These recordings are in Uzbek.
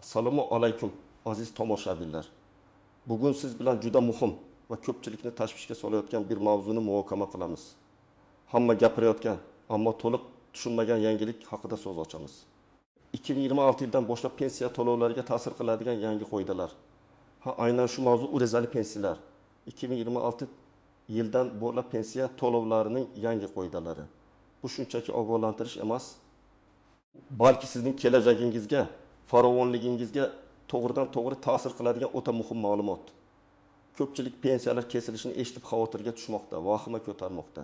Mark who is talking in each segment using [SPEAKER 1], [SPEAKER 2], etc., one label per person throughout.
[SPEAKER 1] Assalomu alaykum aziz tomoshabinlar. Bugun siz bilan juda muhim va ko'pchilikni tashvishga solayotgan bir mavzuni muhokama qilamiz. Hamma gapirayotgan, ammo to'liq tushunmagan yangilik haqida so'z ochamiz. 2026 yildan boshlab pensiya to'lovlariga ta'sir qiladigan yangi qoidalar. Aynan shu mavzu urezali pensiyalar. 2026 yildan boshlab pensiya to'lovlarining yangi qoidalari. Bu shunchaki ogohlantirish emas, balki sizning kelajagingizga, farovonligingizga to'g'ridan-to'g'ri ta'sir qiladigan o'ta muhim ma'lumot. Ko'pchilik pensiyalar kesilishini eshitib xavotirga tushmoqda, vahima ko'tarmoqda.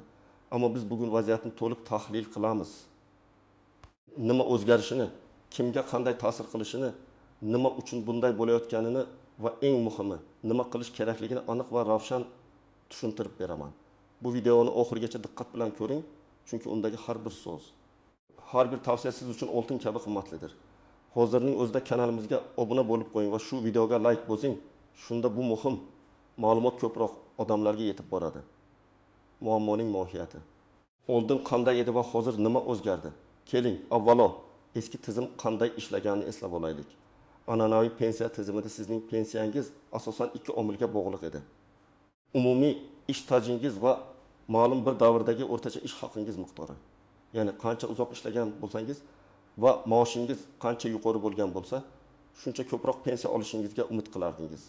[SPEAKER 1] Ammo biz bugun vaziyatni to'liq tahlil qilamiz. Nima o'zgarishini, kimga qanday ta'sir qilishini, nima uchun bunday bo'layotganini va eng muhimi, nima qilish kerakligini aniq va ravshan tushuntirib beraman. Bu videoni oxirigacha diqqat bilan ko'ring, chunki undagi har bir so'z, har bir tavsiya siz uchun oltin kabi qimmatlidir. Hozirning o'zida kanalimizga obuna bo'lib qo'ying va shu videoga like bosing. Shunda bu muhim ma'lumot ko'proq odamlarga yetib boradi. Muammoning mohiyati. Oldin qanday edi va hozir nima o'zgardi? Keling, avvalo eski tizim qanday ishlaganini eslab olaylik. An'anaviy pensiya tizimida sizning pensiyangiz asosan ikki omilga bog'liq edi. Umumiy ish stajingiz va ma'lum bir davrdagi o'rtacha ish haqingiz miqdori. Ya'ni qancha uzoq ishlagan bo'lsangiz va maoshingiz qancha yuqori bo'lgan bo'lsa, shuncha ko'proq pensiya olishingizga umid qilardingiz.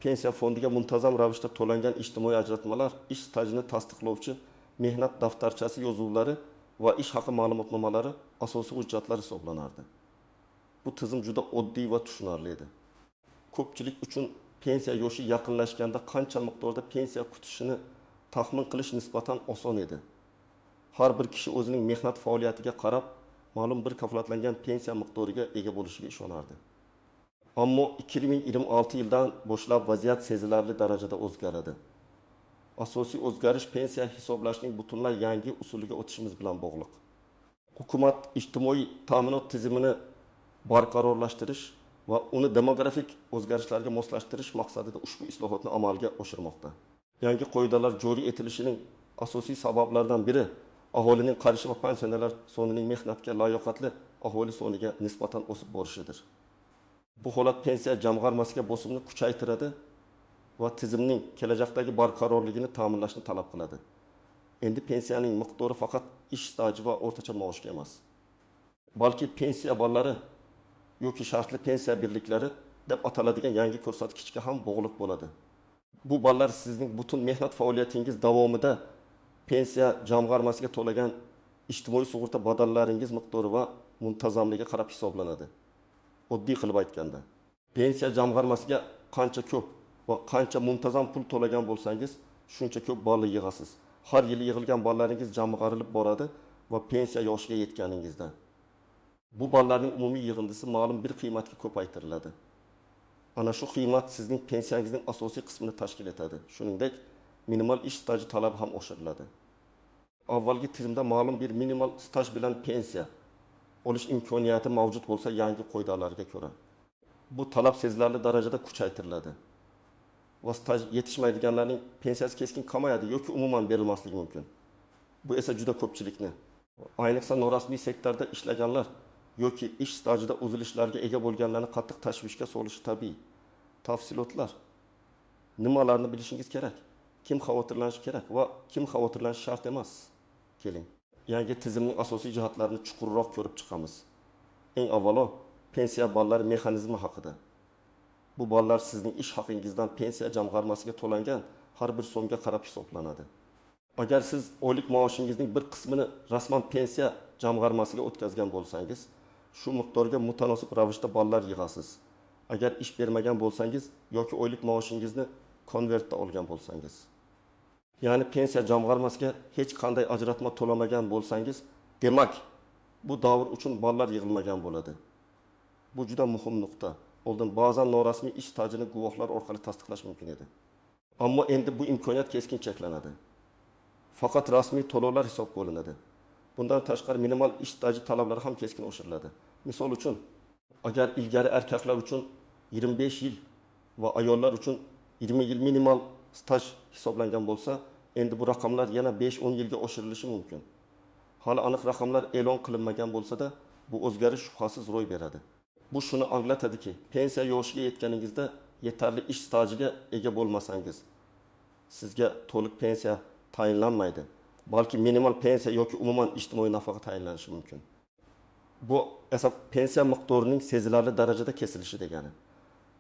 [SPEAKER 1] Pensiya fondiga muntazam ravishda to'langan ijtimoiy ajratmalar ish stajini tasdiqlovchi mehnat daftarchasi yozuvlari va ish haqi ma'lumotnomalari asosiy hujjatlar hisoblanardi. Bu tizim juda oddiy va tushunarli edi. Ko'pchilik uchun pensiya yoshi yaqinlashganda qancha miqdorda pensiya kutishini taxmin qilish nisbatan oson edi. Har bir kishi o'zining mehnat faoliyatiga qarab ma'lum bir kafolatlangan pensiya miqdoriga ega bo'lishiga ishonardi. Ammo 2026 yildan boshlab vaziyat sezilarli darajada o'zgaradi. Asosiy o'zgarish pensiya hisoblashning butunlay yangi usuliga o'tishimiz bilan bog'liq. Hukumat ijtimoiy ta'minot tizimini barqarorlashtirish va uni demografik o'zgarishlarga moslashtirish maqsadida ushbu islohotni amalga oshirmoqda. Yangi qoidalar joriy etilishining asosiy sabablaridan biri aholining qarishi va pensionerlar sonining mehnatga layoqatli aholi soniga nisbatan o'sib borishidir. Bu holat pensiya jamg'armasiga bosimni kuchaytiradi va tizimning kelajakdagi barqarorligini ta'minlashni talab qiladi. Endi pensiyaning miqdori faqat ish staji va o'rtacha maoshga emas, balki pensiya ballari yoki shartli pensiya birliklari deb ataladigan yangi ko'rsatkichga ham bog'liq bo'ladi. Bu ballar sizning butun mehnat faoliyatingiz davomida pensiya jamg'armasiga to'lagan ijtimoiy sug'urta badallaringiz miqdori va muntazamligiga qarab hisoblanadi. Oddiy qilib aytganda, pensiya jamg'armasiga qancha ko'p va qancha muntazam pul to'lagan bo'lsangiz, shuncha ko'p balli yig'asiz. Har yili yig'ilgan ballaringiz jamg'arilib boradi va pensiya yoshiga yetganingizda bu ballarning umumiy yig'indisi ma'lum bir qiymatga ko'paytiriladi. Ana shu qiymat sizning pensiyangizning asosiy qismini tashkil etadi. Shuningdek, minimal ish staji talabi ham oshiriladi. Avvalgi tizimda ma'lum bir minimal staj bilan pensiya olish imkoniyati mavjud bo'lsa, yangi qoidalarga ko'ra bu talab sezilarli darajada kuchaytiriladi. Va staj yetishmaydiganlarning pensiyasi keskin kamayadi yoki umuman berilmasligi mumkin. Bu esa juda ko'pchilikni, ayniqsa norasmiy sektorda ishlaganlar yoki ish stajida uzilishlarga ega bo'lganlarni qattiq tashvishga solishi tabiiy. Tafsilotlar. Nimalarni bilishingiz kerak? Kim xavotirlanishi kerak va kim xavotirlanishi shart emas? Keling, yangi tizimning asosiy jihatlarini chuqurroq ko'rib chiqamiz. Eng avvalo, pensiya ballari mexanizmi haqida. Bu ballar sizning ish haqingizdan pensiya jamg'armasiga to'langan har bir so'mga qarab hisoblanadi. Agar siz oylik maoshingizning bir qismini rasman pensiya jamg'armasiga o'tkazgan bo'lsangiz, shu miqdorga mutanosib ravishda ballar yig'asiz. Agar ish bermagan bo'lsangiz yoki oylik maoshingizni konvertda olgan bo'lsangiz, ya'ni pensiya jamg'armasiga hech qanday ajratma to'lamagan bo'lsangiz, demak, bu davr uchun ballar yig'ilmagan bo'ladi. Bu juda muhim nuqta. Oldin ba'zan norasmiy ish stajini guvohlar orqali tasdiqlash mumkin edi. Ammo endi bu imkoniyat keskin cheklanadi. Faqat rasmiy to'lovlar hisobga olinadi. Bundan tashqari minimal ish staji talablari ham keskin oshiriladi. Misol uchun, agar ilgari erkaklar uchun 25 yil va ayollar uchun 20 yil minimal staj hisoblangan bo'lsa, endi bu raqamlar yana 5-10 yilga oshirilishi mumkin. Hali aniq raqamlar e'lon qilinmagan bo'lsa-da, bu o'zgarish shubhasiz ro'y beradi. Bu shuni anglatadiki, pensiya yoshiga yetganingizda yetarli ish stajiga ega bo'lmasangiz, sizga to'liq pensiya tayinlanmaydi. Balki minimal pensiya yoki umuman ijtimoiy nafaqa tayinlanishi mumkin. Bu esa pensiya miqdorining sezilarli darajada kesilishi degani.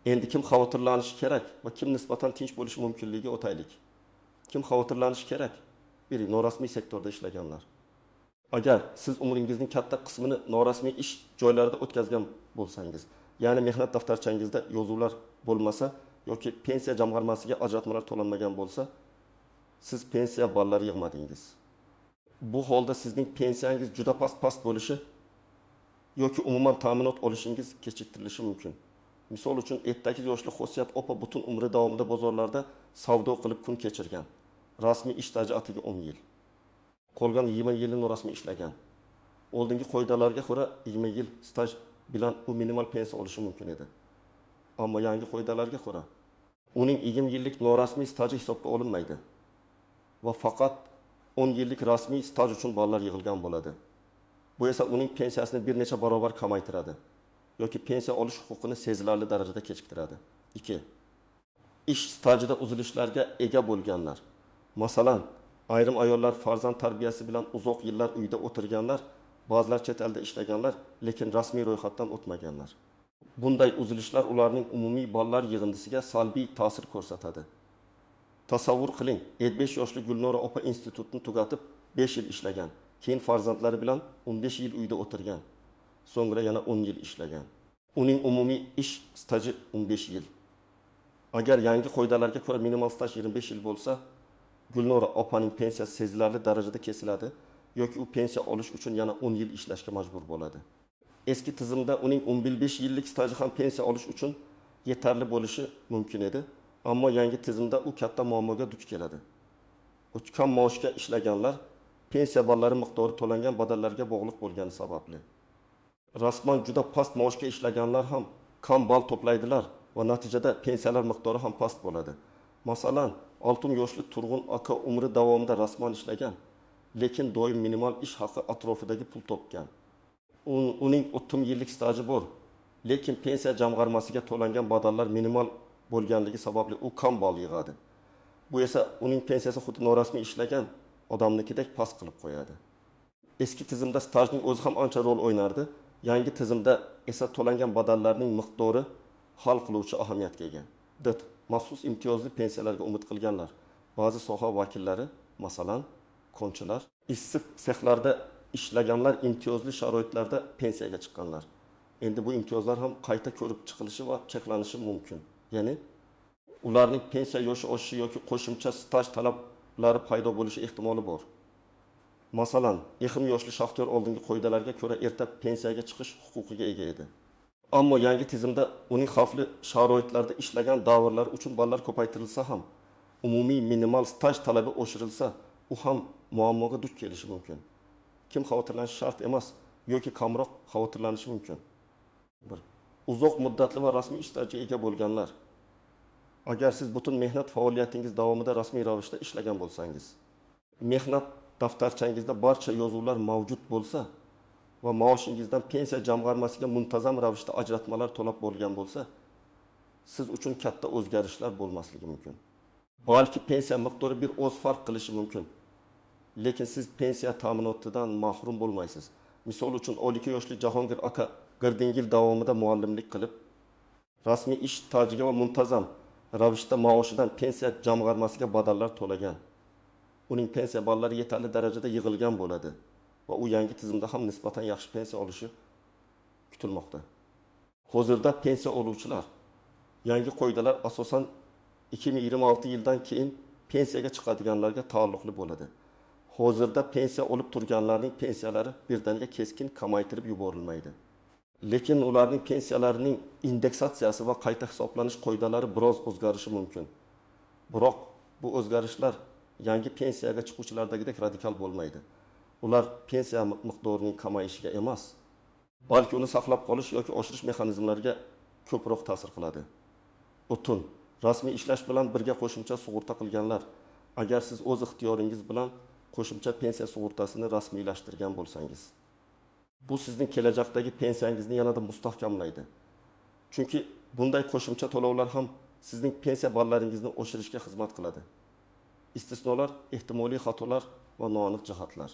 [SPEAKER 1] Endi kim xavotirlanishi kerak va kim nisbatan tinch bo'lishi mumkinligiga o'taylik. Kim xavotirlanishi kerak? Biri norasmiy sektorda ishlaganlar. Agar siz umringizning katta qismini norasmiy ish joylarida o'tkazgan bo'lsangiz, ya'ni mehnat daftarchangizda yozuvlar bo'lmasa yoki pensiya jamg'armasiga ajratmalar to'lanmagan bo'lsa, siz pensiya ballari yig'madingiz. Bu holda sizning pensiyangiz juda past bo'lishi yoki umuman ta'minot olishingiz kechiktirilishi mumkin. Misol uchun 8 yoshli Xosiyat opa butun umri davomida bozorlarda savdo qilib kun kechirgan. Rasmiy ish staji atiga 10 yil. Qolgan 20 yilini rasmiy ishlagan. Oldingi qoidalarga ko'ra 20 yil staj bilan u minimal pensiya olishi mumkin edi. Ammo yangi qoidalarga ko'ra uning 20 yillik norasmiy staji hisobga olinmaydi va faqat 10 yillik rasmiy staj uchun ballar yig'ilgan bo'ladi. Bu esa uning pensiyasini bir necha barobar kamaytiradi yoki pensiya olish huquqini sezilarli darajada kechiktiradi. 2. Ish stajida uzilishlarga ega bo'lganlar. Masalan, ayrim ayollar farzand tarbiyasi bilan uzoq yillar uyda o'tirganlar, ba'zilar chet elda ishlaganlar, lekin rasmiy ro'yxatdan o'tmaganlar. Bunday uzilishlar ularning umumiy ballar yig'indisiga salbiy ta'sir ko'rsatadi. Tasavvur qiling, 75 yoshli Gulnora opa institutni tugatib 5 yil ishlagan, keyin farzandlari bilan 15 yil uyda o'tirgan, so'ngra yana 10 yil ishlagan. Uning umumiy ish staji 15 yil. Agar yangi qoidalarga ko'ra minimal staj 25 yil bo'lsa, Gulnora opaning pensiyasi sezilarli darajada kesiladi yoki u pensiya olish uchun yana 10 yil ishlashga majbur bo'ladi. Eski tizimda uning 15 yillik staji ham pensiya olish uchun yetarli bo'lishi mumkin edi, ammo yangi tizimda u katta muammoga duch keladi. Kam maoshga ishlaganlar pensiya ballari miqdori to'langan badallarga bog'liq bo'lgani sababli. Rasman juda past maoshga ishlaganlar ham kam ball to'playdilar va natijada pensiyalar miqdori ham past bo'ladi. Masalan, 6 yoshli Turg'un aka umri davomida rasman ishlagan, lekin doim minimal ish haqi atrofidagi pul topgan. Uning 30 yillik staji bor, lekin pensiya jamg'armasiga to'langan badallar minimal bo'lganligi sababli u kam ball yig'adi. Bu esa uning pensiyasi xuddi norasmiy ishlagan odamnikidek past qilib qo'yadi. Eski tizimda stajning o'zi ham ancha rol o'ynardi, yangi tizimda esa to'langan badallarning miqdori hal qiluvchi ahamiyatga ega. Maxsus imtiyozli pensiyalarga umid qilganlar. Ba'zi soha vakillari, masalan, konchilar, issiq sexlarda ishlaganlar imtiyozli sharoitlarda pensiyaga chiqqanlar. Endi bu imtiyozlar ham qayta ko'rib chiqilishi va cheklanishi mumkin. Ya'ni ularning pensiya yoshi oshishi yoki qo'shimcha staj talablari paydo bo'lishi ehtimoli bor. Masalan, Exim yoshli shaxtyor oldingi qoidalarga ko'ra erta pensiyaga chiqish huquqiga ega edi. Ammo yangi tizimda uning xavfli sharoitlarda ishlagan davrlar uchun ballar ko'paytirilsa ham, umumiy minimal staj talabi oshirilsa, u ham muammoga duch kelishi mumkin. Kim xavotirlanishi shart emas yoki kamroq xavotirlanishi mumkin. 1. Uzoq muddatli va rasmiy ish stajiga ega bo'lganlar. Agar siz butun mehnat faoliyatingiz davomida rasmiy ravishda ishlagan bo'lsangiz, mehnat daftarchangizda barcha yozuvlar mavjud bo'lsa va maoshingizdan pensiya jamg'armasiga muntazam ravishda ajratmalar to'lab bo'lgan bo'lsa, siz uchun katta o'zgarishlar bo'lmasligi mumkin. Balki pensiya miqdori bir oz farq qilishi mumkin. Lekin siz pensiya ta'minotidan mahrum bo'lmaysiz. Misol uchun 12 yoshli Jahongir aka 40 yil davomida muallimlik qilib, rasmiy ish stajiga va muntazam ravishda maoshidan pensiya jamg'armasiga badallar to'lagan. Uning pensiya ballari yetarli darajada yig'ilgan bo'ladi va u yangi tizimda ham nisbatan yaxshi pensiya olishi kutilmoqda. Hozirda pensiya oluvchilar yangi qoidalar asosan 2026 yildan keyin pensiyaga chiqadiganlarga taalluqli bo'ladi. Hozirda pensiya olib turganlarning pensiyalari birdaniga keskin kamaytirib yuborilmaydi. Lekin ularning pensiyalarining indeksatsiyasi va qayta hisoblanish qoidalari biroz o'zgarishi mumkin. Biroq bu o'zgarishlar yangi pensiyaga chiquvchilardagidek radikal bo'lmaydi. Ular pensiya miqdorining kamayishiga emas, balki uni saqlab qolish yoki oshirish mexanizmlariga ko'proq ta'sir qiladi. O'tun, rasmiy ishlash bilan birga qo'shimcha sug'urta qilganlar, agar siz o'z ixtiyoringiz bilan qo'shimcha pensiya sug'urtasini rasmiylashtirgan bo'lsangiz, bu sizning kelajakdagi pensiyangizni yanada mustahkamlaydi. Chunki bunday qo'shimcha to'lovlar ham sizning pensiya ballaringizni oshirishga xizmat qiladi. Istisnolar ehtimoliy xatolar va noaniq jihatlar.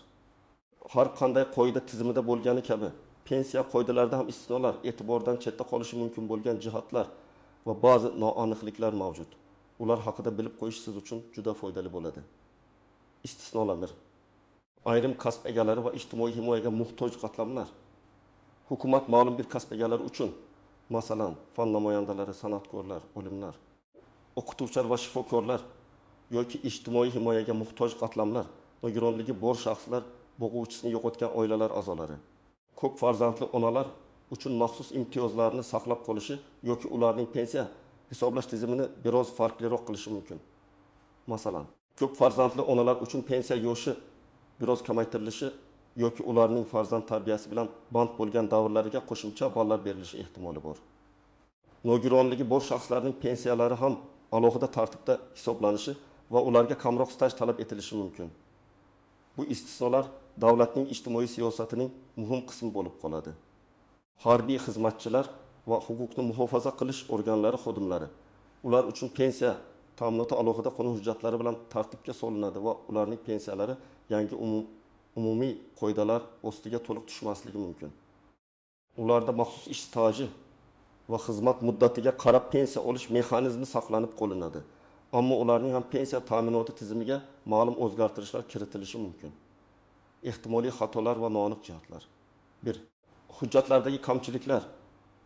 [SPEAKER 1] Har qanday qoida tizimida bo'lgani kabi, pensiya qoidalarida ham istisnolar, e'tibordan chetda qolishi mumkin bo'lgan jihatlar va ba'zi noaniqliklar mavjud. Ular haqida bilib qo'yish siz uchun juda foydali bo'ladi. Istisnolar. Ayrim kasb egalari va ijtimoiy himoyaga muhtoj qatlamlar. Hukumat ma'lum bir kasb egalari uchun, masalan, fan namoyandalari, san'atkorlar, olimlar, o'qituvchilar va shifokorlar yoki ijtimoiy himoyaga muhtoj qatlamlar, nogironligi bor shaxslar, boquvchisini yo'qotgan oilalar a'zolari, ko'p farzandli onalar uchun maxsus imtiyozlarni saqlab qolishi yoki ularning pensiya hisoblash tizimini biroz farqliroq qilishi mumkin. Masalan, ko'p farzandli onalar uchun pensiya yoshi biroz kamaytirilishi yoki ularning farzand tarbiyasi bilan band bo'lgan davrlariga qo'shimcha ballar berilishi ehtimoli bor. Nogironligi bor shaxslarning pensiyalari ham alohida tartibda hisoblanishi va ularga kamroq staj talab etilishi mumkin. Bu istisnolar davlatning ijtimoiy siyosatining muhim qismi bo'lib qoladi. Harbiy xizmatchilar va huquqni muhofaza qilish organlari xodimlari, ular uchun pensiya ta'minoti alohida qonun hujjatlari bilan tartibga solinadi va ularning pensiyalari yangi umumiy qoidalar ostiga to'liq tushmasligi mumkin. Ularda maxsus ish staji va xizmat muddatiga qarab pensiya olish mexanizmi saqlanib qolinadi. Ammo ularning ham pensiya ta'minoti tizimiga ma'lum o'zgartirishlar kiritilishi mumkin. Ehtimoliy xatolar va noaniq jihatlar. 1. Hujjatlardagi kamchiliklar.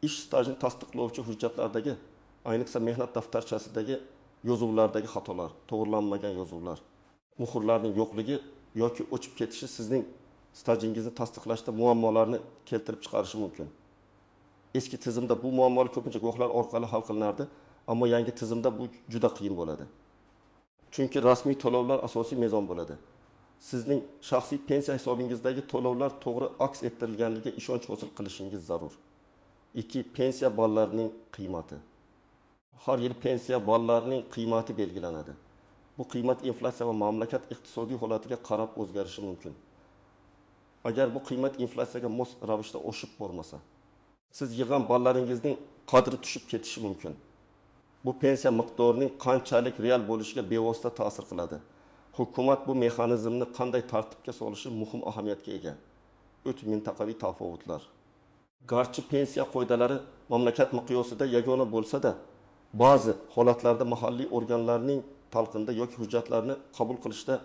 [SPEAKER 1] Ish stajini tasdiqlovchi hujjatlardagi, ayniqsa mehnat daftarchasidagi yozuvlardagi xatolar, to'g'rilanmagan yozuvlar, muhrlarning yo'qligi yoki o'chib ketishi sizning stajingizni tasdiqlashda muammolarni keltirib chiqarishi mumkin. Eski tizimda bu muammolar ko'pincha guvohlar orqali hal qilinardi, ammo yangi tizimda bu juda qiyin bo'ladi. Chunki rasmiy to'lovlar asosiy mezon bo'ladi. Sizning shaxsiy pensiya hisobingizdagi to'lovlar to'g'ri aks ettirilganligiga ishonch hosil qilishingiz zarur. 2. Pensiya ballarining qiymati. Har yil pensiya ballarining qiymati belgilanadi. Bu qiymat inflyatsiya va mamlakat iqtisodiy holatiga qarab o'zgarishi mumkin. Agar bu qiymat inflyatsiyaga mos ravishda oshib bormasa, siz yig'gan ballaringizning qadri tushib ketishi mumkin. Bu pensiya miqdorining qanchalik real bo'lishiga bevosita ta'sir qiladi. Hukumat bu mexanizmni qanday tartibga solishi muhim ahamiyatga ega. Mintaqaviy tafovutlar. Garchi pensiya qoidalari mamlakat miqyosida yagona bo'lsa-da, ba'zi holatlarda mahalliy organlarning talqinda yoki hujjatlarni qabul qilishda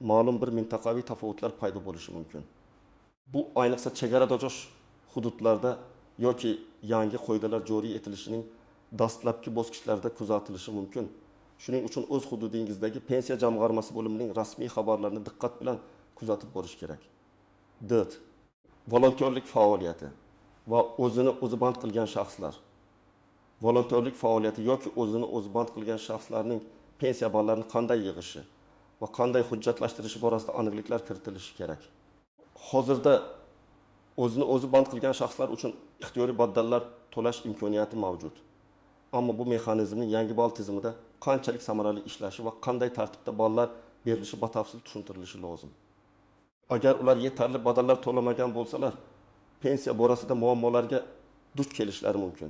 [SPEAKER 1] ma'lum bir mintaqaviy tafovutlar paydo bo'lishi mumkin. Bu ayniqsa chegaradosh hududlarda yoki yangi qoidalar joriy etilishining dastlabki bosqichlarida kuzatilishi mumkin. Shuning uchun o'z hududingizdagi pensiya jamg'armasi bo'limining rasmiy xabarlarini diqqat bilan kuzatib borish kerak. 4. Volontyorlik faoliyati va o'zini o'zi band qilgan shaxslar. Volontyorlik faoliyati yoki o'zini o'zi band qilgan shaxslarning pensiya ballarini qanday yig'ishi va qanday hujjatlashtirishi borasida aniqliklar kiritilishi kerak. Hozirda o'zini o'zi band qilgan shaxslar uchun ixtiyoriy badallar to'lash imkoniyati mavjud. Ammo bu mexanizmning yangi ball tizimida qanchalik samarali ishlashi va qanday tartibda ballar berilishi batafsil tushuntirilishi lozim. Agar ular yetarli badallar to'lamagan bo'lsalar, pensiya borasida muammolarga duch kelishlari mumkin.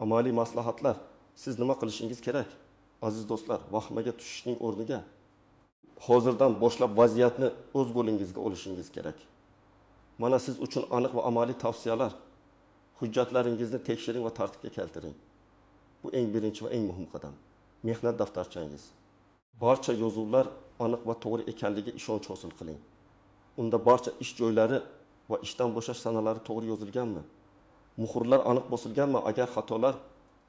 [SPEAKER 1] Amaliy maslahatlar: siz nima qilishingiz kerak? Aziz do'stlar, vahmaga tushishning o'rniga hozirdan boshlab vaziyatni o'z qo'lingizga olishingiz kerak. Mana siz uchun aniq va amaliy tavsiyalar. Hujjatlaringizni tekshiring va tartibga keltiring. Bu eng birinchi va eng muhim qadam. Mehnat daftarchangiz. Barcha yozuvlar aniq va to'g'ri ekanligiga ishonch hosil qiling. Unda barcha ish joylari va ishdan bo'shash sanalari to'g'ri yozilganmi? Muhrlar aniq bosilganmi? Agar xatolar,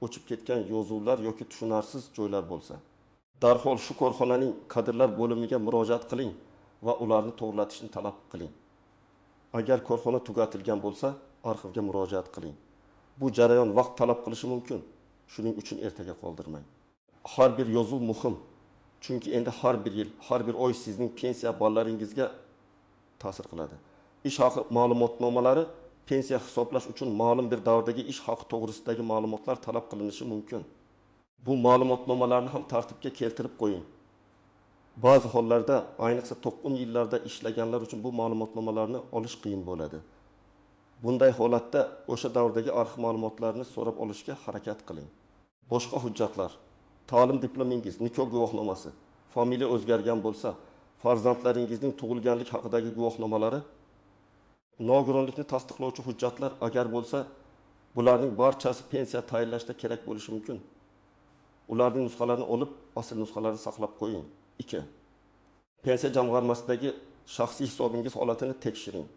[SPEAKER 1] o'chib ketgan yozuvlar yoki tushunarsiz joylar bo'lsa, darhol shu korxonaning kadrlar bo'limiga murojaat qiling va ularni to'g'rilatishni talab qiling. Agar korxona tugatilgan bo'lsa, arxivga murojaat qiling. Bu jarayon vaqt talab qilishi mumkin. Shuning uchun ertaga qoldirmang. Har bir yozuv muhim. Chunki endi har bir yil, har bir oy sizning pensiya ballaringizga ta'sir qiladi. Ish haqi ma'lumotnomalari pensiya hisoblash uchun ma'lum bir davrdagi ish haqi to'g'risidagi ma'lumotlar talab qilinishi mumkin. Bu ma'lumotnomalarni ham tartibga keltirib qo'ying. Ba'zi hollarda, ayniqsa 90 yillarda ishlaganlar uchun bu ma'lumotnomalarni olish qiyin bo'ladi. Bunday holatda o'sha davrdagi arxiv ma'lumotlarini so'rab olishga harakat qiling. Boshqa hujjatlar, ta'lim diplomingiz, nikoh guvohnomasi, familiya o'zgargan bo'lsa, farzandlaringizning tug'ilganlik haqidagi guvohnomalari, nogironlikni tasdiqlovchi hujjatlar agar bo'lsa, bularning barchasi pensiya tayinlashda kerak bo'lishi mumkin. Ularning nusxalarini olib, asl nusxalarini saqlab qo'ying. 2. Pensiya jamg'armasidagi shaxsiy hisobingiz holatini tekshiring.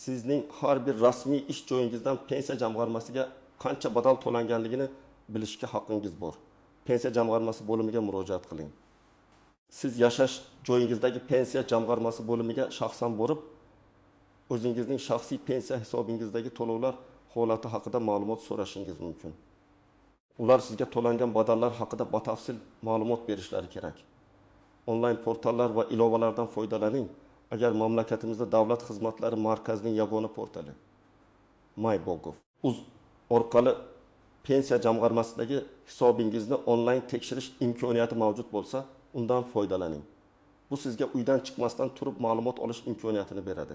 [SPEAKER 1] Sizning har bir rasmiy ish joyingizdan pensiya jamg'armasiga qancha badal to'langanligini bilishga haqqingiz bor. Pensiya jamg'armasi bo'limiga murojaat qiling. Siz yashash joyingizdagi pensiya jamg'armasi bo'limiga shaxsan borib, o'zingizning shaxsiy pensiya hisobingizdagi to'lovlar holati haqida ma'lumot so'rashingiz mumkin. Ular sizga to'langan badallar haqida batafsil ma'lumot berishlari kerak. Onlayn portallar va ilovalardan foydalaning. Agar mamlakatimizda davlat xizmatlari markazining yagona portali MyBogov orqali pensiya jamg'armasidagi hisobingizni onlayn tekshirish imkoniyati mavjud bo'lsa, undan foydalaning. Bu sizga uydan chiqmasdan turib ma'lumot olish imkoniyatini beradi.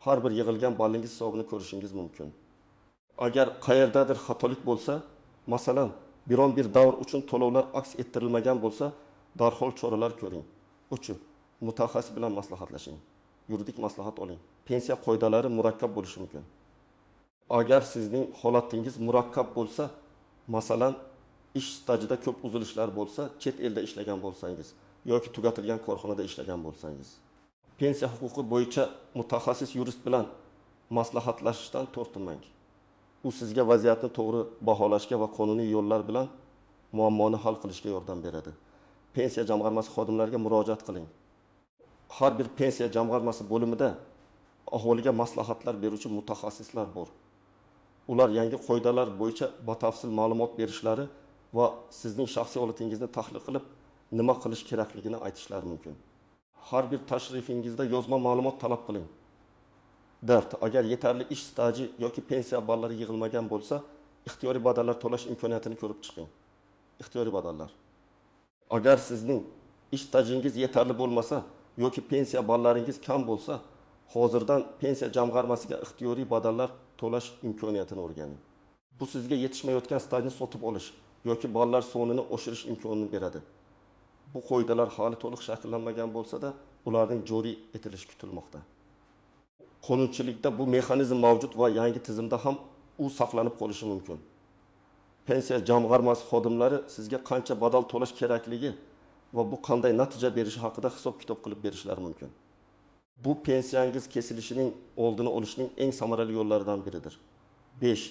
[SPEAKER 1] Har bir yig'ilgan ballingiz hisobini ko'rishingiz mumkin. Agar qayerdadir xatolik bo'lsa, masalan, biron bir davr uchun to'lovlar aks ettirilmagan bo'lsa, darhol choralar ko'ring. Uchun mutaxassis bilan maslahatlashing. Yuridik maslahat oling. Pensiya qoidalari murakkab bo'lishi mumkin. Agar sizning holatingiz murakkab bo'lsa, masalan, ish stajida ko'p uzilishlar bo'lsa, chet elda ishlagan bo'lsangiz yoki tugatilgan korxonada ishlagan bo'lsangiz, pensiya huquqi bo'yicha mutaxassis yurist bilan maslahatlashishdan tortinmang. U sizga vaziyatni to'g'ri baholashga va qonuniy yo'llar bilan muammoni hal qilishga yordam beradi. Pensiya jamg'armasi xodimlariga murojaat qiling. Har bir pensiya jamg'armasi bo'limida aholiga maslahatlar beruvchi mutaxassislar bor. Ular yangi qoidalar bo'yicha batafsil ma'lumot berishlari va sizning shaxsiy holatingizni tahlil qilib, nima qilish kerakligini aytishlari mumkin. Har bir tashrifingizda yozma ma'lumot talab qiling. Agar yetarli ish staji yoki pensiya ballari yig'ilmagan bo'lsa, ixtiyoriy badallar to'lash imkoniyatini ko'rib chiqing. Ixtiyoriy badallar. Agar sizning ish stajingiz yetarli bo'lmasa yoki pensiya ballaringiz kam bo'lsa, hozirdan pensiya jamg'armasiga ixtiyoriy badallar to'lash imkoniyatini o'rganing. Bu sizga yetishmayotgan stajni sotib olish yoki ballar sonini oshirish imkonini beradi. Bu qoidalar hali to'liq shakllanmagan bo'lsa-da, ularning joriy etilishi kutilmoqda. Qonunchilikda bu mexanizm mavjud va yangi tizimda ham u saqlanib qolishi mumkin. Pensiya jamg'armasi xodimlari sizga qancha badal to'lash kerakligi va bu qanday natija berishi haqida hisob-kitob qilib berishlari mumkin. Bu pensiyangiz kesilishining oldini olishning eng samarali yo'llaridan biridir. 5.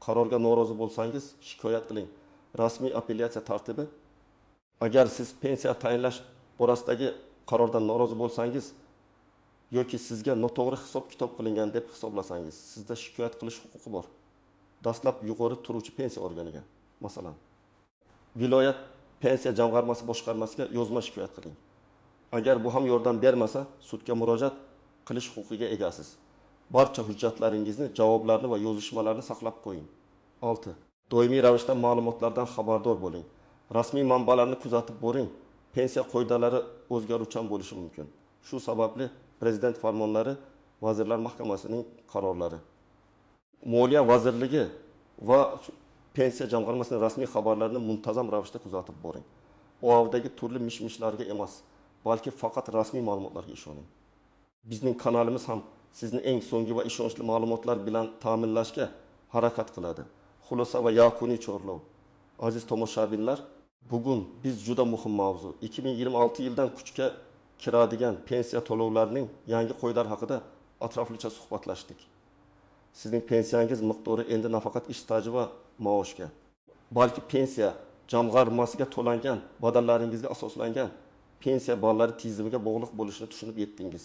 [SPEAKER 1] Qarorga norozi bo'lsangiz, shikoyat qiling. Rasmiy apellyatsiya tartibi. Agar siz pensiya tayinlash borasidagi qarordan norozi bo'lsangiz yoki sizga noto'g'ri hisob-kitob qilingan deb hisoblasangiz, sizda shikoyat qilish huquqi bor. Dastlab yuqori turuvchi pensiya organiga, masalan, viloyat pensiya jamg'armasi boshqarmasiga yozma shikoyat qiling. Agar bu ham yordam bermasa, sudga murojaat qilish huquqiga egasiz. Barcha hujjatlaringizni, javoblarni va yozishmalarni saqlab qo'ying. 6. Doimiy ravishda ma'lumotlardan xabardor bo'ling. Rasmiy manbalarni kuzatib boring. Pensiya qoidalari o'zgaruvchan bo'lishi mumkin. Shu sababli Prezident farmonlari, Vazirlar Mahkamasining qarorlari, Moliya vazirligi va pensiya jamg'armasining rasmiy xabarlarini muntazam ravishda kuzatib boring. O'avdagi turli mish-mishlarga emas, balki faqat rasmiy ma'lumotlarga ishoning. Bizning kanalimiz ham sizni eng so'nggi va ishonchli ma'lumotlar bilan ta'minlashga harakat qiladi. Xulosa va yakuniy chorlov. Aziz tomoshabinlar, bugun biz juda muhim mavzu 2026 yildan kuchga kiradigan pensiya to'lovlarining yangi qoidalari haqida atroflicha suhbatlashdik. Sizning pensiyangiz miqdori endi nafaqat ish staji va maoshga, balki pensiya jamg'armasiga to'langan badallaringizga asoslangan pensiya ballari tizimiga bog'liq bo'lishini tushunib yetdingiz.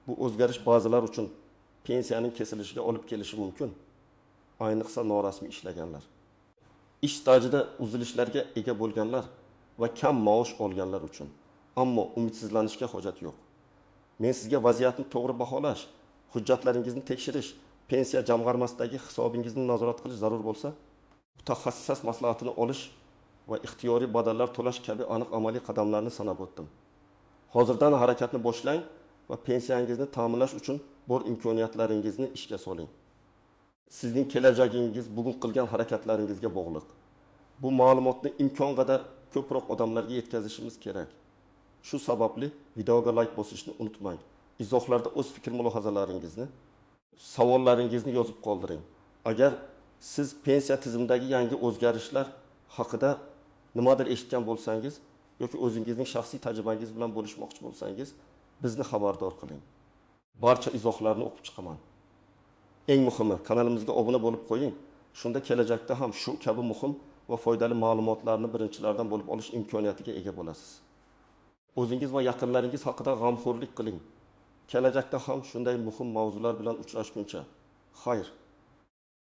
[SPEAKER 1] Bu o'zgarish ba'zilar uchun pensiyaning kesilishiga olib kelishi mumkin, ayniqsa norasmiy ishlaganlar, ish stajida uzilishlarga ega bo'lganlar va kam maosh olganlar uchun. Ammo umidsizlanishga hojat yo'q. Men sizga vaziyatni to'g'ri baholash, hujjatlaringizni tekshirish, pensiya jamg'armasidagi hisobingizni nazorat qilish zarur bo'lsa, mutaxassis maslahatini olish va ixtiyoriy badallar to'lash kabi aniq amaliy qadamlarni sanab o'tdim. Hozirdan harakatni boshlang va pensiyangizni ta'minlash uchun bor imkoniyatlaringizni ishga soling. sizning kelajagingiz bugun qilgan harakatlaringizga bog'liq. Bu ma'lumotni imkon qadar ko'proq odamlarga yetkazishimiz kerak. Shu sababli videoga like bosishni unutmang. Izohlarda o'z fikr mulohazalaringizni, savollaringizni yozib qoldiring. Agar siz pensiya tizimidagi yangi o'zgarishlar haqida nimadir eshitgan bo'lsangiz yoki o'zingizning shaxsiy tajribangiz bilan bo'lishmoqchi bo'lsangiz, bizni xabardor qiling. Barcha izohlarni o'qib chiqaman. Eng muhimi, kanalimizga obuna bo'lib qo'ying. Shunda kelajakda ham shu kabi muhim va foydali ma'lumotlarni birinchilardan bo'lib olish imkoniyatiga ega bo'lasiz. O'zingiz va yaqinlaringiz haqida g'amxo'rlik qiling. Kelajakda ham shunday muhim mavzular bilan uchrashguncha xayr.